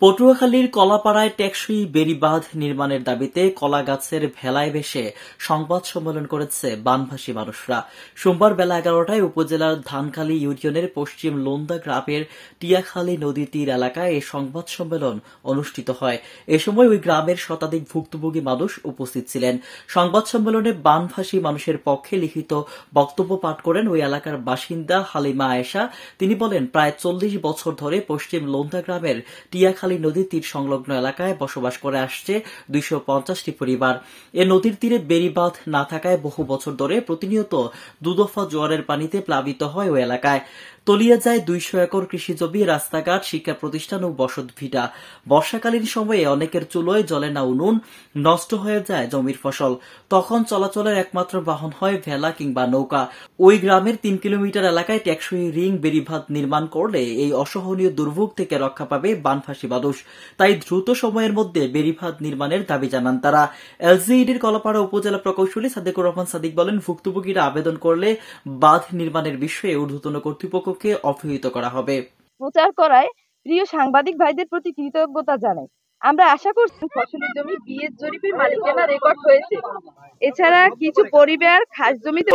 পটুয়াখালীর কলাপাড়ায় টেকসই বেড়িবাঁধ নির্মাণের দাবিতে কলা গাছের ভেলায় ভেসে সংবাদ সম্মেলন করেছে বানভাসী মানুষরা। সোমবার বেলা 11টায় উপজেলার ধানখালী ইউনিয়নের পশ্চিম লোন্দা গ্রামের টিয়াখালী নদী তীর এলাকায় এই সংবাদ সম্মেলন অনুষ্ঠিত হয়। এ সময় ওই গ্রামের শতাধিক ভুক্তভোগী মানুষ উপস্থিত ছিলেন। সংবাদ সম্মেলনে বানভাসী মানুষের পক্ষে লিখিত বক্তব্য পাঠ করেন ওই এলাকার বাসিন্দা হালিমা আয়েশা। তিনি বলেন, প্রায় 40 বছর ধরে পশ্চিম লোন্দা গ্রামের টিয়াখালী নদীর তীর সংলগ্ন এলাকায় বসবাস করে আসছে 250টি পরিবার। এ নদীর তীরে বেড়িবাঁধ না থাকায় বহু বছর ধরে প্রতিনিয়ত দুদফা জোয়ারের পানিতে প্লাবিত হয় ওই এলাকায়। তলিয়ে যায় 200 একর কৃষিজমি, রাস্তাঘাট, শিক্ষা প্রতিষ্ঠান ও বসত ভিটা। বর্ষাকালীন সময়ে অনেকের চুলোয় জ্বলে না উনুন, নষ্ট হয়ে যায় জমির ফসল। তখন চলাচলের একমাত্র বাহন হয় ভেলা কিংবা নৌকা। ওই গ্রামের 3 কিলোমিটার এলাকায় টেকসই রিং বেড়িবাঁধ নির্মাণ করলে এই অসহনীয় দুর্ভোগ থেকে রক্ষা পাবে বানভাসী মানুষ। তাই দ্রুত সময়ের মধ্যে বেড়িবাঁধ নির্মাণের দাবি জানান তারা। এলজিইডির কলাপাড়া উপজেলা প্রকৌশলী সাদেকুর রহমান সাদিক বলেন, ভুক্তভোগীরা আবেদন করলে বাঁধ নির্মাণের বিষয়ে ঊর্ধ্বতন কর্তৃপক্ষকে অবহিত করা হবে। প্রচার করায় প্রিয় সাংবাদিক ভাইদের প্রতি কৃতজ্ঞতা জানাই। আমরা আশা করছি ফসলের জমি বিয়ের জরিপের মালিকানা রেকর্ড হয়েছে। এছাড়া কিছু পরিবার খাস জমিতে